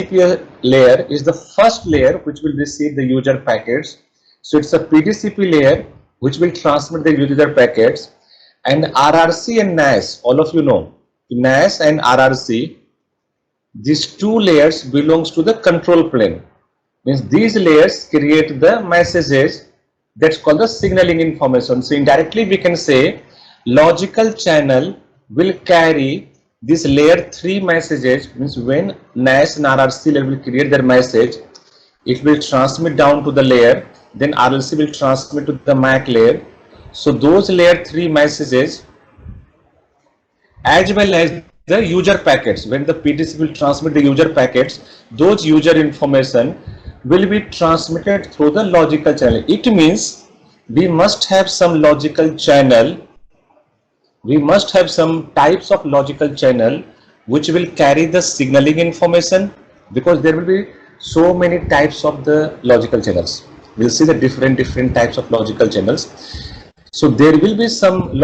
PDCP layer is the first layer which will receive the user packets. So it's a PDCP layer which will transmit the user packets, and RRC and NAS, all of you know, NAS and RRC, these two layers belongs to the control plane. Means these layers create the messages that's called the signaling information. So indirectly we can say logical channel will carry this layer 3 messages. Means when NAS and RRC layer will create their message, it will transmit down to the layer, then RLC will transmit to the MAC layer. So those layer 3 messages as well as the user packets, when the PDC will transmit the user packets, those user information will be transmitted through the logical channel. It means we must have some logical channel, we must have some types of logical channel which will carry the signaling information, because there will be so many types of the logical channels. We'll see the different types of logical channels. So there will be some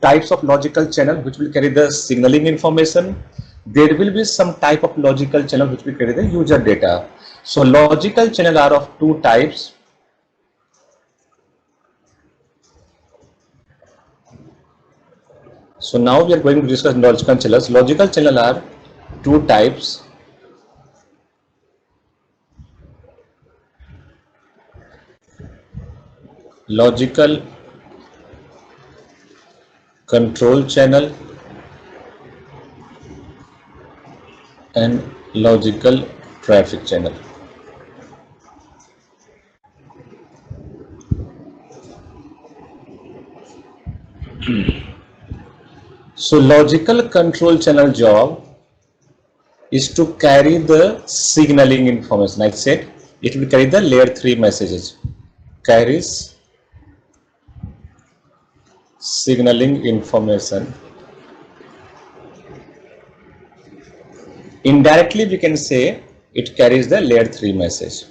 types of logical channel which will carry the signaling information. There will be some type of logical channel which will carry the user data. So logical channel are of two types. So now we are going to discuss logical channels. Logical channel are two types. Logical control channel and logical traffic channel. So logical control channel job is to carry the signaling information. I said it will carry the layer 3 messages, carries signaling information. Indirectly we can say it carries the layer 3 message.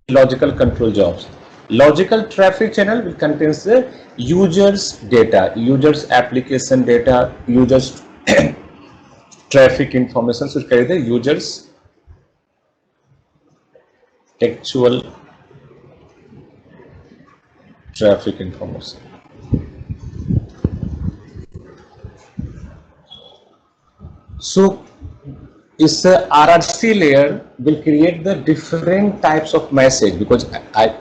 Logical control jobs. Logical traffic channel will contains the users data, users application data, users traffic information. So carry the users actual traffic information. So is the RRC layer will create the different types of message, because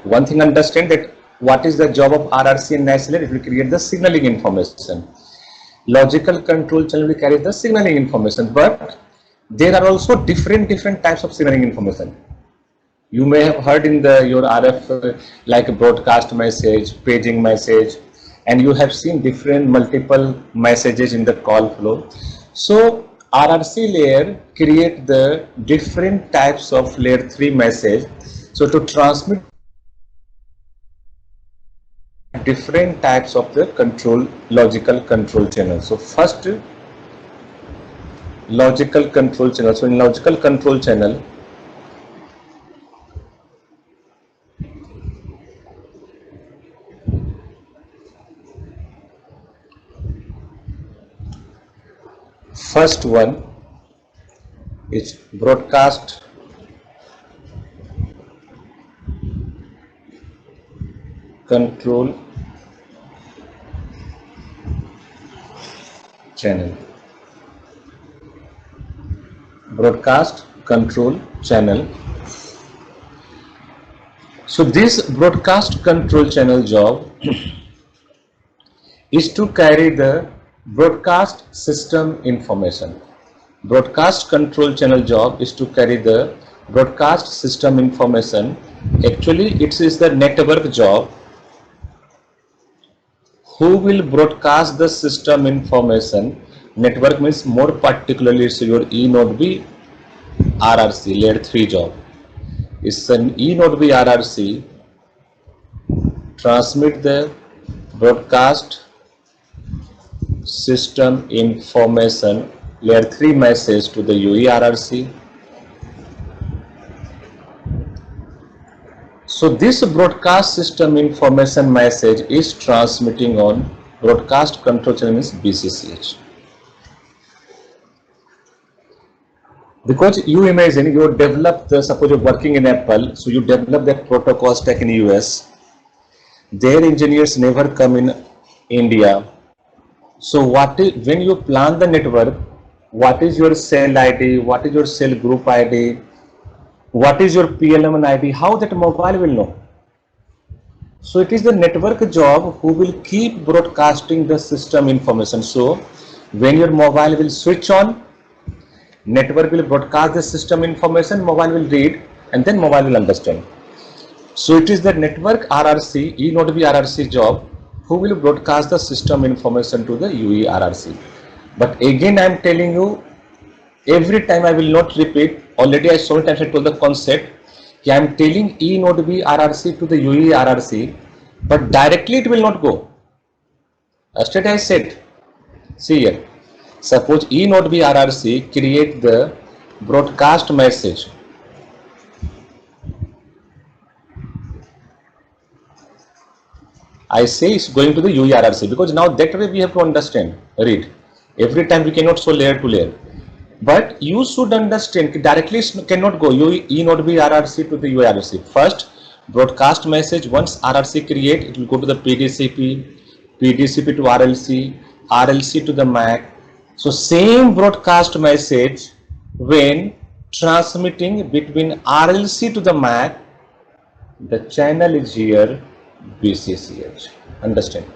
one thing understand that what is the job of RRC and NAS layer, it will create the signaling information. Logical control channel will carry the signaling information, but there are also different types of signaling information. You may have heard in your RF like a broadcast message, paging message, and you have seen different multiple messages in the call flow. So RRC layer create the different types of layer 3 message. So to transmit different types of the logical control channel. So first, logical control channel. So in logical control channel, first one is broadcast control channel. Broadcast control channel. So this broadcast control channel job is to carry the broadcast system information. Broadcast control channel job is to carry the broadcast system information. Actually, it is the network job who will broadcast the system information. Network means more particularly so your E node B RRC layer 3 job. It's an E node B RRC transmit the broadcast system information layer 3 message to the UE RRC. So this broadcast system information message is transmitting on broadcast control channel means BCCH. Because you imagine you develop the, suppose you're working in Apple, so you develop that protocol stack in US. Their engineers never come in India. So what is, when you plan the network, what is your cell ID, what is your cell group ID, what is your PLMN ID, how that mobile will know? So it is the network job who will keep broadcasting the system information. So when your mobile will switch on, network will broadcast the system information, mobile will read, and then mobile will understand. So it is the network RRC, E node B RRC job who will broadcast the system information to the UE RRC. But again I am telling you, every time I will not repeat, already I so many times I told the concept, I am telling E node B RRC to the UE RRC, but directly it will not go. Yesterday I said, see here, suppose E node B RRC create the broadcast message. I say it's going to the UE RRC because now that way we have to understand, read. Every time we cannot show layer to layer. But you should understand directly cannot go E node B RRC to the UE RRC. First, broadcast message, once RRC create, it will go to the PDCP, PDCP to RLC, RLC to the MAC. So same broadcast message when transmitting between RLC to the MAC, the channel is here BCCH. Understand?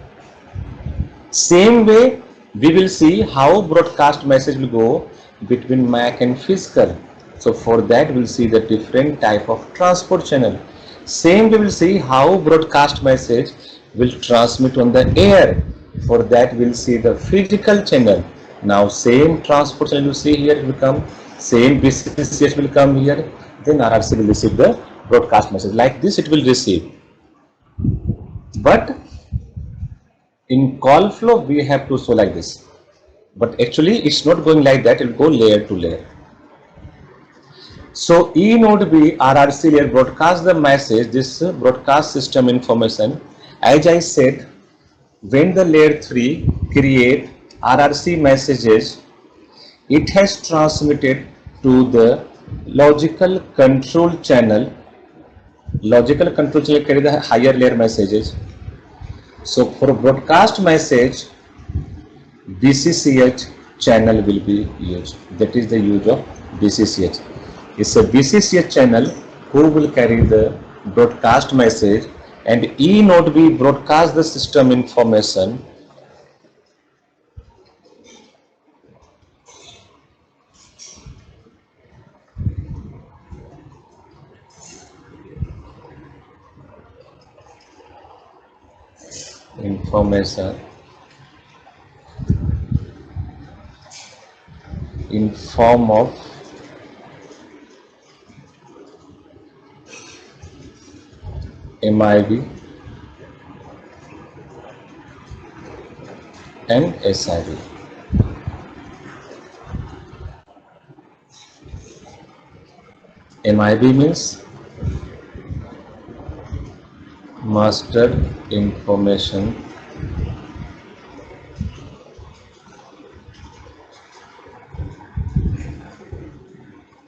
Same way we will see how broadcast message will go between MAC and physical. So for that we'll see the different type of transport channel. Same we will see how broadcast message will transmit on the air. For that we'll see the physical channel. Now same transport channel you see here will come, same BCCH will come here, then RRC will receive the broadcast message. Like this it will receive. But in call flow we have to show like this. But actually it's not going like that, it will go layer to layer. So E node B RRC layer broadcast the message, this broadcast system information. As I said, when the layer 3 create RRC messages, it has transmitted to the logical control channel. Logical control channel carry the higher layer messages. So for broadcast message, BCCH channel will be used. That is the use of BCCH. It's a BCCH channel who will carry the broadcast message, and E node B broadcast the system information. In form of MIB and SIB. MIB means master information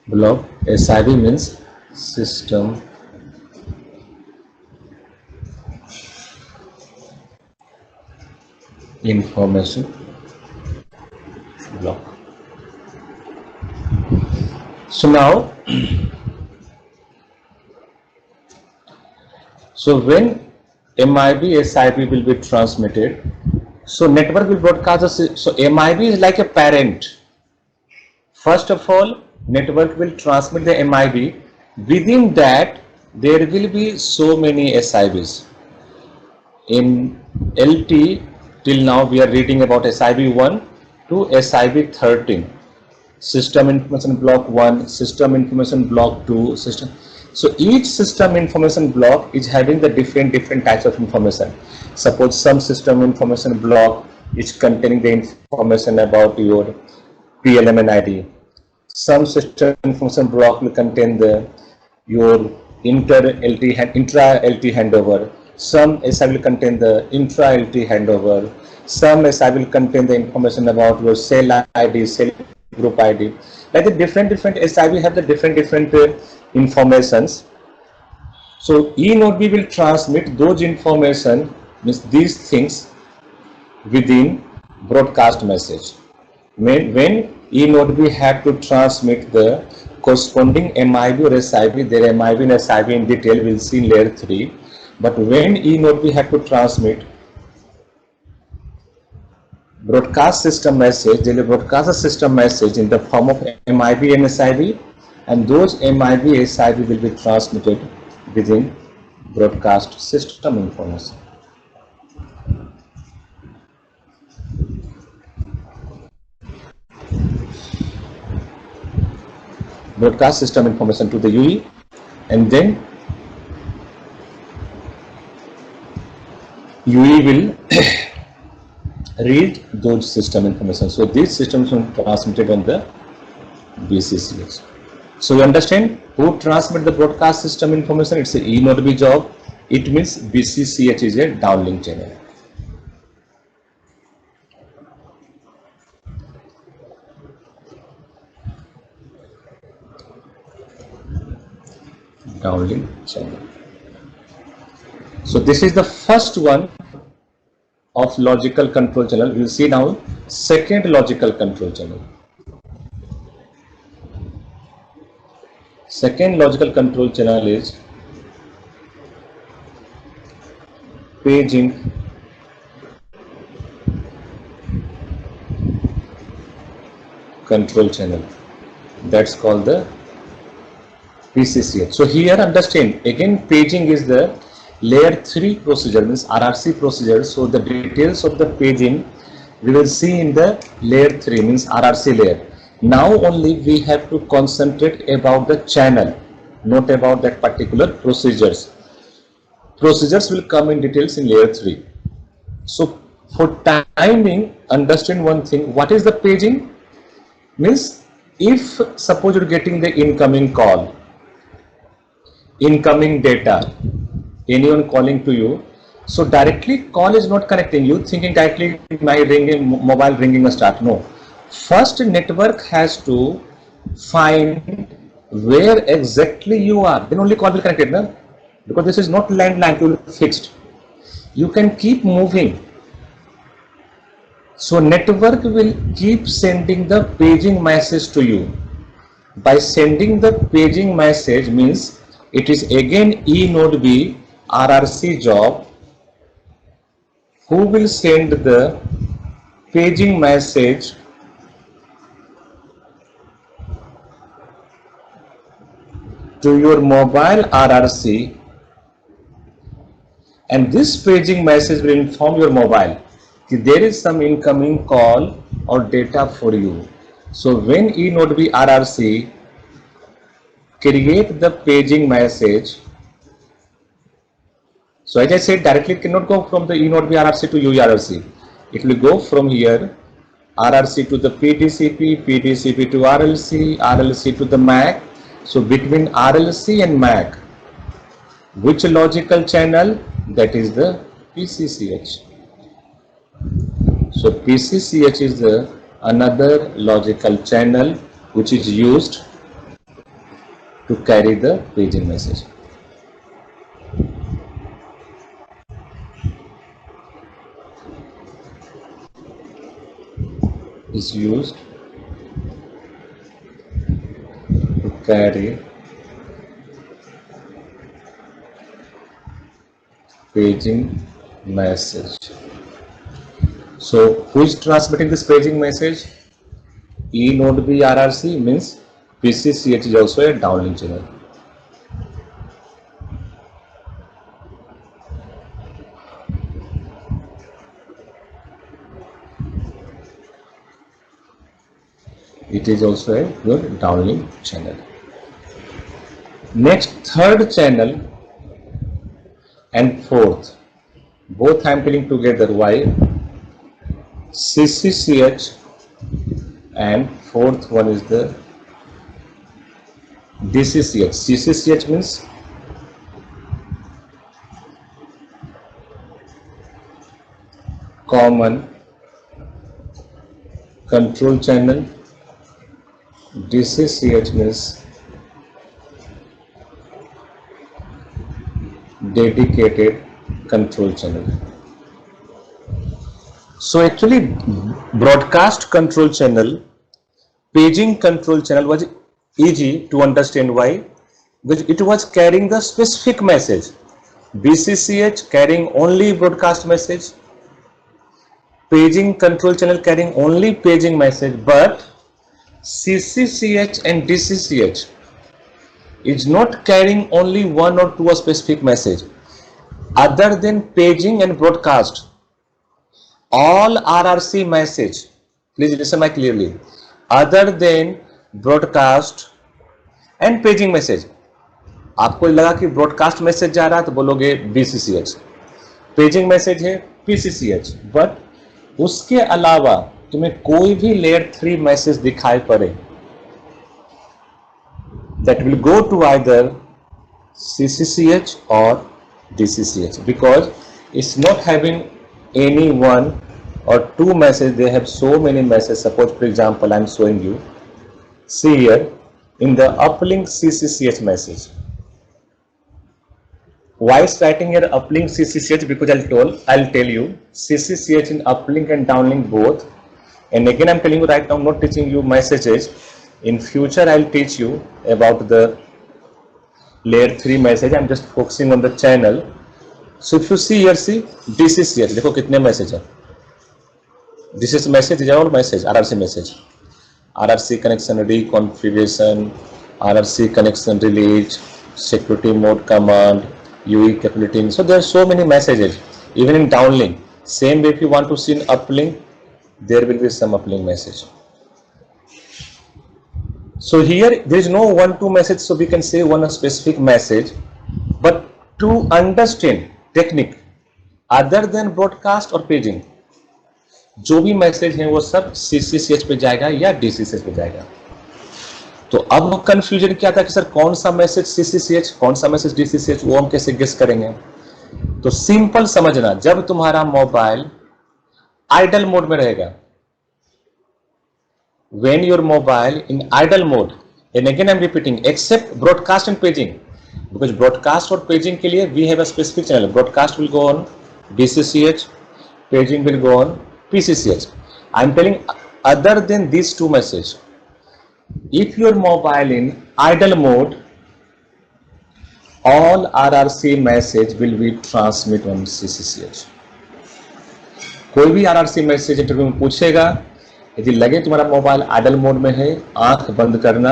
block. SIB means system information block. So now, so when MIB SIB will be transmitted, so network will broadcast. So MIB is like a parent. First of all, network will transmit the MIB. Within that, there will be so many SIBs. In LT, till now we are reading about SIB 1 to SIB 13. System information block 1, system information block 2, system. So each system information block is having the different types of information. Suppose some system information block is containing the information about your PLMN ID. Some system information block will contain your intra-LT handover. Some SI will contain the intra-LT handover. Some SI will contain the information about your cell ID, cell group ID. Like the different SIB have the different informations. So E node B will transmit those information, means these things within broadcast message. When E node B have to transmit the corresponding MIB or SIB, their MIB and SIB in detail we'll see in layer 3. But when E node B have to transmit broadcast system message, they will broadcast a system message in the form of MIB and SIB, and those MIB SIB will be transmitted within broadcast system information. Broadcast system information to the UE, and then UE will read those system information. So these systems are transmitted on the BCCH. So you understand who transmit the broadcast system information? It's a E node B job. It means BCCH is a downlink channel. Downlink channel. So this is the first one of logical control channel. We will see now second logical control channel. Second logical control channel is paging control channel. That's called the PCCH. So here understand again, paging is the layer 3 procedure, means RRC procedure. So the details of the paging we will see in the layer 3, means RRC layer. Now only we have to concentrate about the channel, not about that particular procedures. Procedures will come in details in layer 3. So for timing, understand one thing, what is the paging? Means if suppose you're getting the incoming call, incoming data, anyone calling to you, so directly call is not connecting, you thinking directly my ringing, mobile ringing will start. No, first network has to find where exactly you are, then only call will connect it, no? Because this is not landline to fixed, you can keep moving. So network will keep sending the paging message to you. By sending the paging message means it is again E node B RRC job who will send the paging message to your mobile RRC, and this paging message will inform your mobile that there is some incoming call or data for you. So when E node B RRC create the paging message, so as I said, directly it cannot go from the E node B RRC to UERRC. It will go from here RRC to the PDCP, PDCP to RLC, RLC to the MAC. So between RLC and MAC, which logical channel? That is the PCCH. So PCCH is the another logical channel which is used to carry the paging message. Is used to carry paging message. So who is transmitting this paging message? E node B RRC, means PCCH is also a downlink channel. It is also a good downlink channel. Next, third channel and fourth, both I am telling together. Why? CCCH and fourth one is the DCCH. CCCH means common control channel, DCCH means dedicated control channel. So actually broadcast control channel, paging control channel was easy to understand. Why? Because it was carrying the specific message. DCCH carrying only broadcast message, paging control channel carrying only paging message, but CCCH and DCCH is not carrying only one or two specific message. Other than paging and broadcast, all RRC message, please listen my clearly, other than broadcast and paging message, आपको लगा कि broadcast message जा रहा है तो बोलोगे BCCH, paging message है PCCH, but उसके अलावा तुम्हें कोई भी लेयर 3 मैसेज दिखाई पड़े, that will go to either CCCH or DCCH, because it's not having any one or two message, they have so many messages. Suppose for example I am showing you, see here in the uplink CCCH message. Why is writing here uplink CCCH? Because I'll tell you CCCH in uplink and downlink both. And again I'm telling you right now, I'm not teaching you messages. In future I'll teach you about the layer 3 message. I'm just focusing on the channel. So if you see here, see DCCH, देखो कितने message है. This is message, is all message, RRC message, RRC connection reconfiguration, RRC connection release, security mode command, UE capability. So there are so many messages. Even in downlink, same way if you want to see in uplink, there will be some uplink message. So here there is no one-two message, so we can say one specific message. But to understand technique, other than broadcast और paging, जो भी message है वो सब CCCH पे जाएगा या DCCH पे जाएगा. तो अब कंफ्यूजन क्या था कि सर कौन सा मैसेज CCCH, कौन सा मैसेज DCCH, वो हम कैसे गेस करेंगे? तो सिंपल समझना, जब तुम्हारा मोबाइल आइडल मोड में रहेगा, when your mobile in idle mode, and again I'm repeating, except broadcast and paging, because broadcast और paging के लिए we have a specific channel. Broadcast will go on DCCH, paging will go on PCCH. I'm telling other than these two messages, if your mobile in idle mode, all RRC message will be transmit on CCCH. कोई भी RRC message interview में पूछेगा, यदि लगे तुम्हारा mobile idol mode में है, आंख बंद करना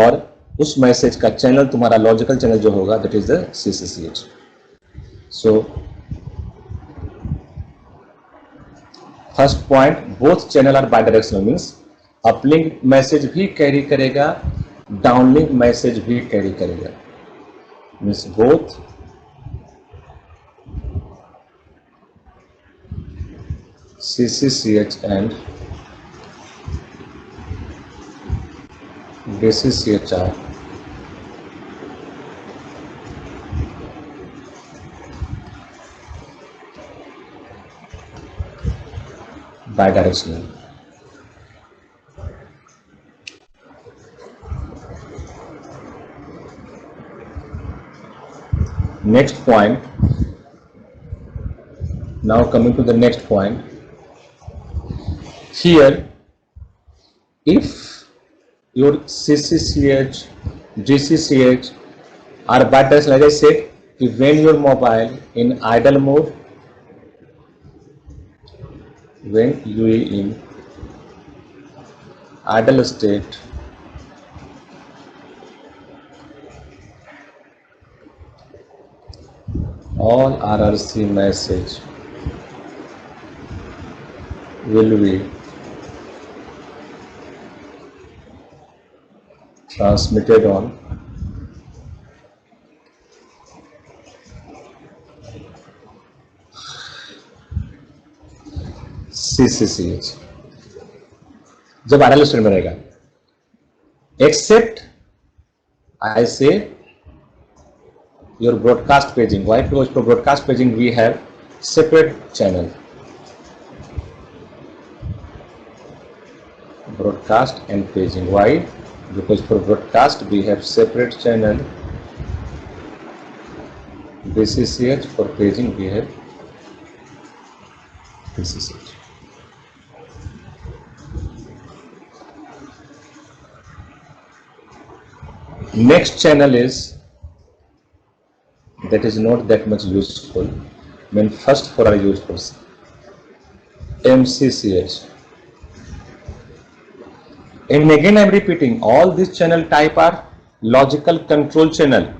और उस मैसेज का चैनल, तुम्हारा लॉजिकल चैनल जो होगा, that is the CCCH. So first point, both channel are bidirectional, means uplink message भी कैरी करेगा, डाउनलिंक मैसेज भी कैरी करेगा, means both CCCH and DCCH are bidirectional. Next point. Now coming to the next point. Here, if your CCCH, DCCH are bidirectional, as I said, if when your mobile in idle mode, when you are in idle state, all RRC message will be transmitted on CCCH, जब RL state में रहेगा, accept I say your broadcast paging. Why? Because for broadcast paging we have separate channel. broadcast and paging. Why? Because for broadcast we have separate channel BCCH, for paging we have BCCH. Next channel is that is not that much useful. When first four are used for MCCH. And again I am repeating, all these channel type are logical control channel.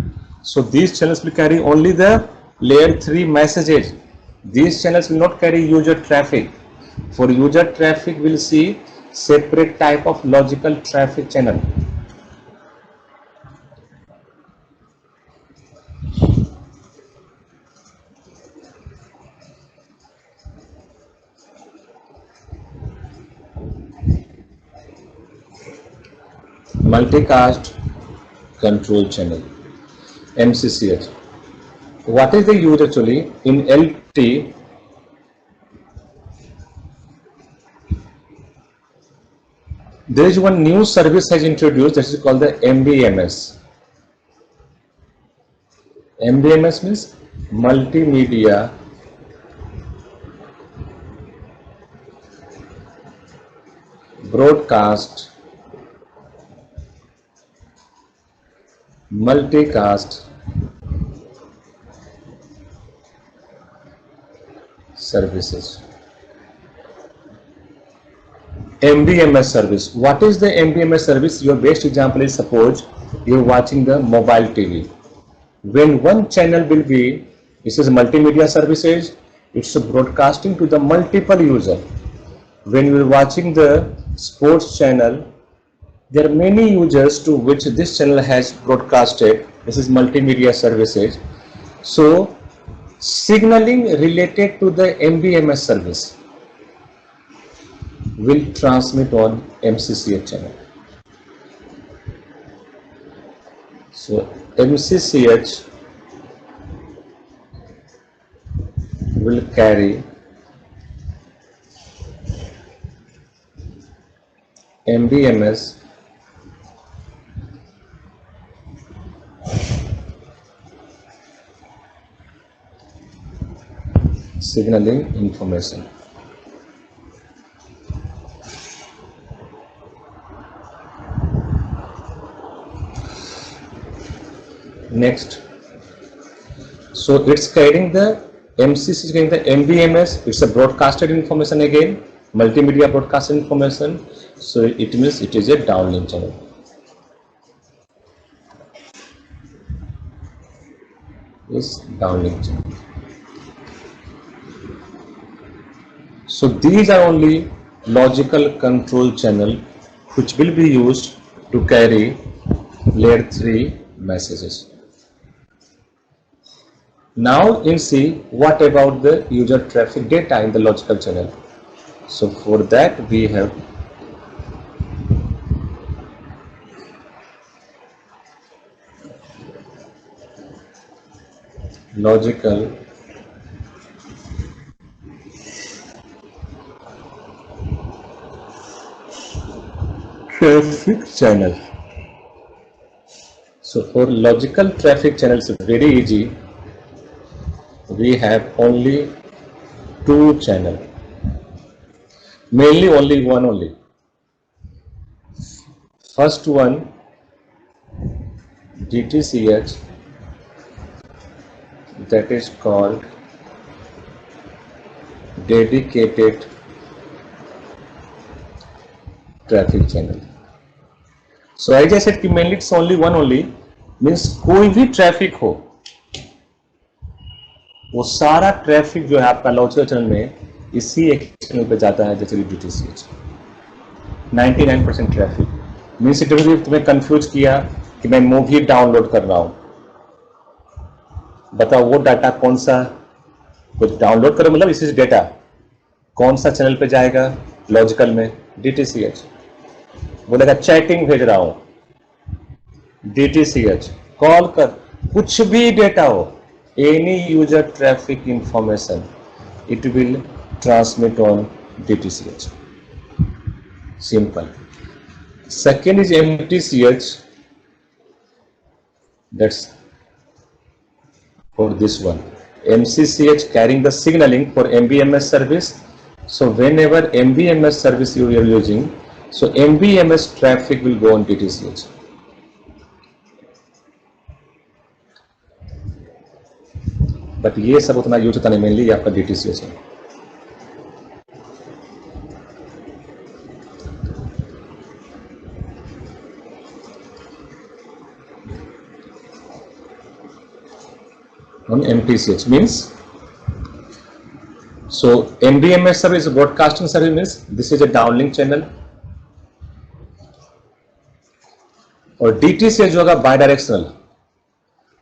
So these channels will carry only the layer 3 messages. These channels will not carry user traffic. For user traffic we will see separate type of logical traffic channel. Multicast control channel, MCCH. What is the use actually? In LT, there is one new service has introduced that is called the MBMS. MBMS means Multimedia Broadcast Multicast Services. MBMS service. What is the MBMS service? Your best example is, suppose you are watching the mobile TV. When one channel will be, this is multimedia services, it's broadcasting to the multiple user. When you are watching the sports channel, there are many users to which this channel has broadcasted. This is multimedia services. So signaling related to the MBMS service will transmit on MCCH channel. So MCCH will carry MBMS signaling information. Next, so it's carrying the MCC, carrying the MBMS. It's a broadcasted information again, multimedia broadcasted information. So it means it is a downlink channel. Is downlink channel. So these are only logical control channel which will be used to carry layer 3 messages. Now in C, what about the user traffic data in the logical channel? So for that we have logical traffic channel. So for logical traffic channels, very easy. We have only 2 channels, mainly only one only. First one, DTCH, that is called dedicated traffic channel. So as I said, mainly it's only one only, means कोई भी traffic हो, वो सारा traffic जो है आपका logical channel में इसी एक चैनल पे जाता है, जैसे DTCH 99% ट्रैफिक। मीन्स इट तुम्हें कंफ्यूज किया कि मैं मूवी डाउनलोड कर रहा हूँ, बताओ वो डाटा कौन सा, कुछ डाउनलोड करो मतलब इसी डेटा कौन सा चैनल पे जाएगा लॉजिकल में, DTCH। बोलेगा चैटिंग भेज रहा हूं, DTCH। कॉल कर, कुछ भी डेटा हो, any user traffic information, it will transmit on DTCH। Simple. Second is MTCH. That's for this one. MCCH carrying the signaling for MBMS service. So whenever MBMS service you are using, so MBMS traffic will go on DTCH. But ये सब उतना use होता नहीं, mainly आपका DTCH है. On MTCH means, so MBMS service broadcasting service means this is a downlink channel, और DTCH जो होगा बाय डायरेक्शनल.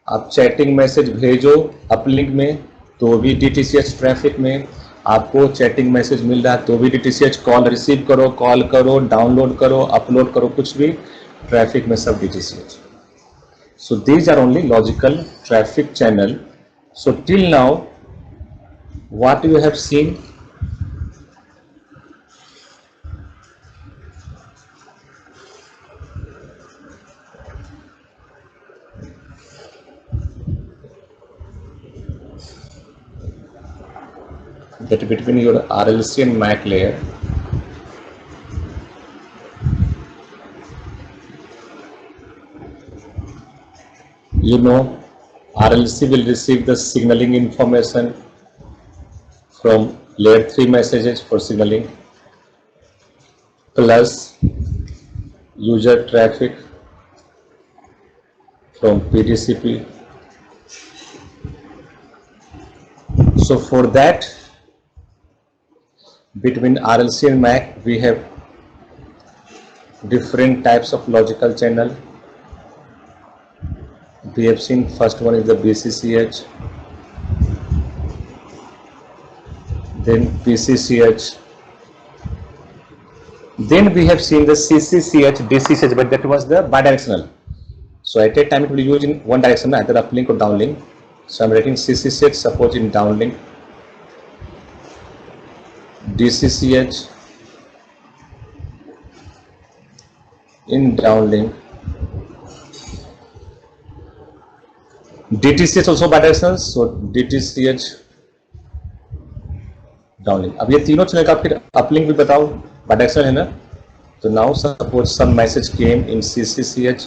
आप चैटिंग मैसेज भेजो अपलिंक में तो भी DTCH ट्रैफिक में, आपको चैटिंग मैसेज मिल रहा है तो भी DTCH, कॉल रिसीव करो, कॉल करो, डाउनलोड करो, अपलोड करो, कुछ भी ट्रैफिक में सब DTCH. So these are only logical traffic channel. So till now what you have seen, that between your RLC and MAC layer, you know, RLC will receive the signaling information from layer 3 messages for signaling, plus user traffic from PDCP. So for that, between RLC and MAC we have different types of logical channel. We have seen first one is the BCCH, then PCCH, then we have seen the CCCH, DCCH, but that was the bidirectional. So at a time it will be used in one direction, either uplink or downlink. So I'm writing CCCH, suppose in downlink, DCCH in downlink, DTCH also bidirectional, so DTCH downlink. अब ये तीनों channel का फिर uplink भी बताओ, bidirectional है ना. तो now suppose some message came in CCCH,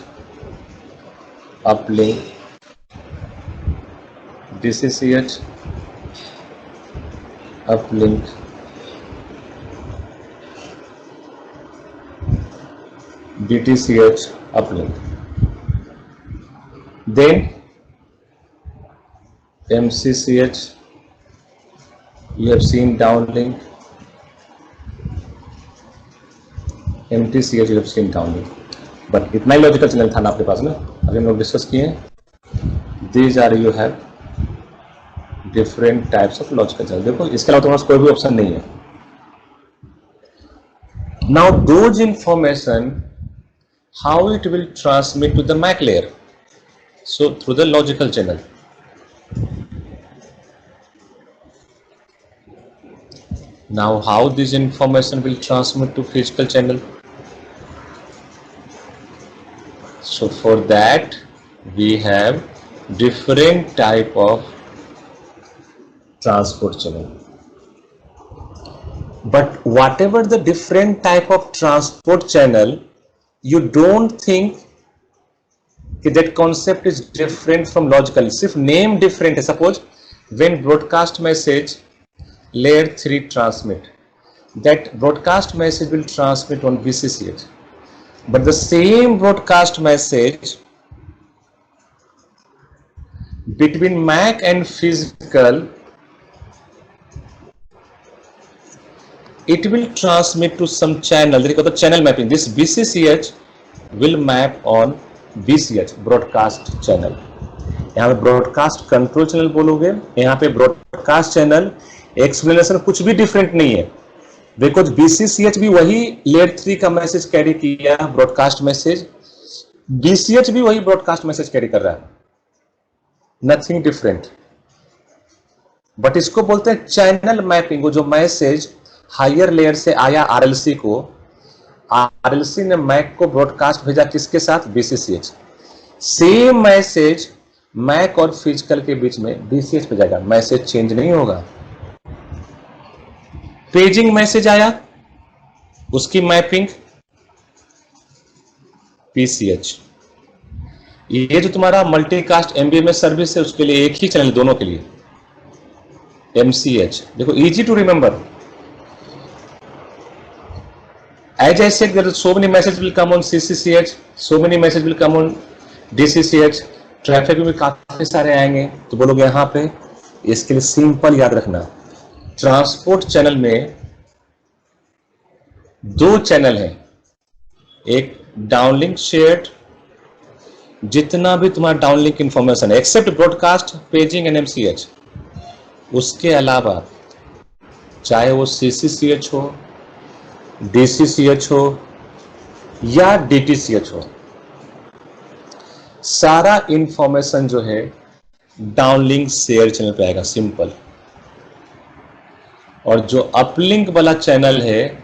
uplink, DCCH, uplink, DTCH, upload. Then MCCH, you have seen downlink. MTCH you have seen downlink. But इतना ही लॉजिकल चैनल था ना आपके पास ना, अभी हम लोग डिस्कस किए हैं. These are you have different types of logical channel. देखो इसके अलावा तुम्हारे पास कोई भी ऑप्शन नहीं है. Now those information, how it will transmit to the MAC layer? So through the logical channel. Now how this information will transmit to physical channel? So for that we have different type of transport channel. But whatever the different type of transport channel, you don't think that concept is different from logical. सिर्फ name different है. Suppose when broadcast message layer 3 transmit, that broadcast message will transmit on BCCH, but the same broadcast message between MAC and physical, it will transmit to some channel. There is a channel mapping. This BCCH will map on BCH, broadcast channel. यहाँ पे broadcast control channel बोलोगे, यहाँ पे broadcast channel. Explanation कुछ भी different नहीं है, because BCCH भी वही लेयर 3 का मैसेज कैरी किया, ब्रॉडकास्ट मैसेज. BCH भी वही ब्रॉडकास्ट मैसेज कैरी कर रहा है, नथिंग डिफरेंट. बट इसको बोलते हैं चैनल मैपिंग. जो मैसेज हायर लेयर से आया RLC को, आरएलसी ने मैक को ब्रॉडकास्ट भेजा किसके साथ? बीसीसीएच। सेम मैसेज मैक और फिजिकल के बीच में बीसीएच पे जाएगा, मैसेज चेंज नहीं होगा। पेजिंग मैसेज आया, उसकी मैपिंग पीसीएच। ये जो तुम्हारा मल्टीकास्ट एमबीएमएस सर्विस है उसके लिए एक ही चैनल, दोनों के लिए एमसीएच। देखो easy to remember. As I said, there are so many messages will come on CCCH, so many messages will come on DCCH, traffic में भी काफी सारे आएंगे, तो बोलोगे यहाँ पे। इसके लिए सिंपल याद रखना, ट्रांसपोर्ट चैनल में दो चैनल हैं, एक डाउनलिंक शेयर्ड, जितना भी तुम्हारा डाउनलिंक इंफॉर्मेशन है except broadcast, paging and MCH, उसके अलावा चाहे वो सीसीसीएच हो, डीसीसीएच हो या डीटीसीएच हो, सारा इंफॉर्मेशन जो है डाउनलिंक शेयर चैनल पे आएगा, सिंपल। और जो अपलिंक वाला चैनल है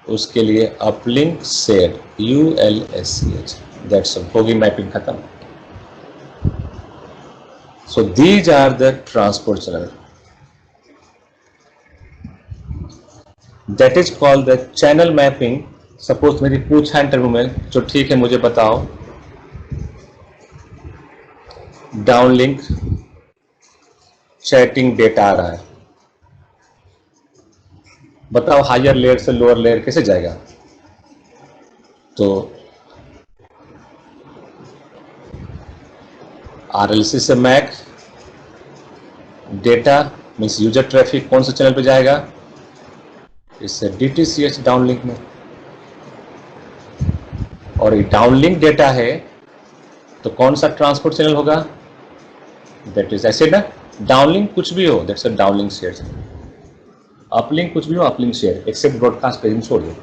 उसके लिए uplink share, ULSCH, that's all, होगी मैपिंग खत्म। So these are the transport channel, that is called the channel mapping। Suppose मेरी पूछा इंटरव्यू में, जो ठीक है मुझे बताओ, डाउनलिंक चैटिंग डेटा आ रहा है, बताओ हायर लेयर से लोअर लेयर कैसे जाएगा? तो आरएलसी से MAC data means user traffic कौन से चैनल पे जाएगा? इससे डीटीसीएच डाउनलिंक में। और ये डाउनलिंक डेटा है तो कौन सा ट्रांसपोर्ट चैनल होगा? दैट इज ऐसे ना, डाउनलिंक कुछ भी हो that's a downlink share channel, uplink कुछ भी हो uplink share, except broadcast paging छोड़ दो,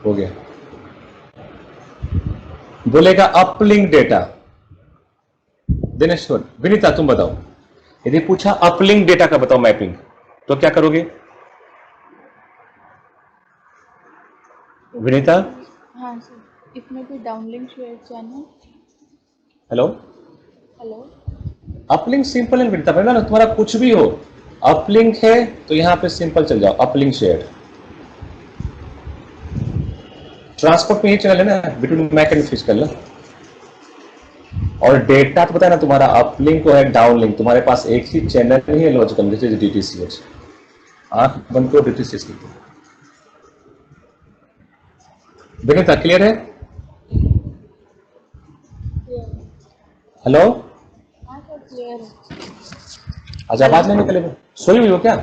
हो गया। बोलेगा अपलिंक डेटा, दिनेश विनीता तुम बताओ, यदि पूछा अपलिंक डेटा का बताओ मैपिंग, तो क्या करोगे विनीता? हाँ सर, इसमें कोई downlink share channel. Hello hello, uplink simple है विनीता, ना तुम्हारा कुछ भी हो, अपलिंक है तो यहां पे सिंपल चल जाओ, अपलिंक शेयर। ट्रांसपोर्ट में ये चैनल है ना बिटवीन मैक एंड फिजिकल ना। और डेटा तो पता है ना तुम्हारा अपलिंक है डाउनलिंक, तुम्हारे पास एक ही चैनल नहीं है लॉजिकल, दिस इज डीटीसीएच। आंख बंद करो, डीटीसीएच लिखो। विनीता क्लियर है? हेलो, हाँ सर क्लियर है। आज आवाज नहीं निकले, सोई हुई हो क्या?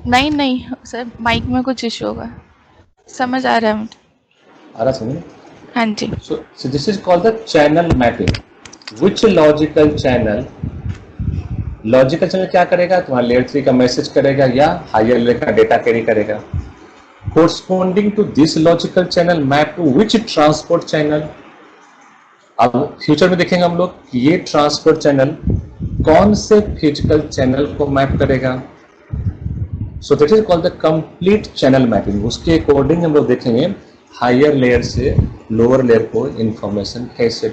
नहीं सर, माइक में कुछ इशू होगा, समझ आ रहा है मुझे। आ रहा सुनिए। हाँ जी। So this is called the channel mapping. Which logical channel क्या करेगा? तुम्हारा लेयर 3 का मैसेज करेगा या हायर लेयर का डेटा कैरी करेगा। Corresponding to this logical channel map to which transport channel? अब फ्यूचर में देखेंगे हम लोग कि ये ट्रांसपोर्ट चैनल कौन से फिजिकल चैनल को मैप करेगा। So that is called the complete channel mapping. उसके अकॉर्डिंग हम लोग देखेंगे हायर लेयर से लोअर लेयर को इंफॉर्मेशन कैसे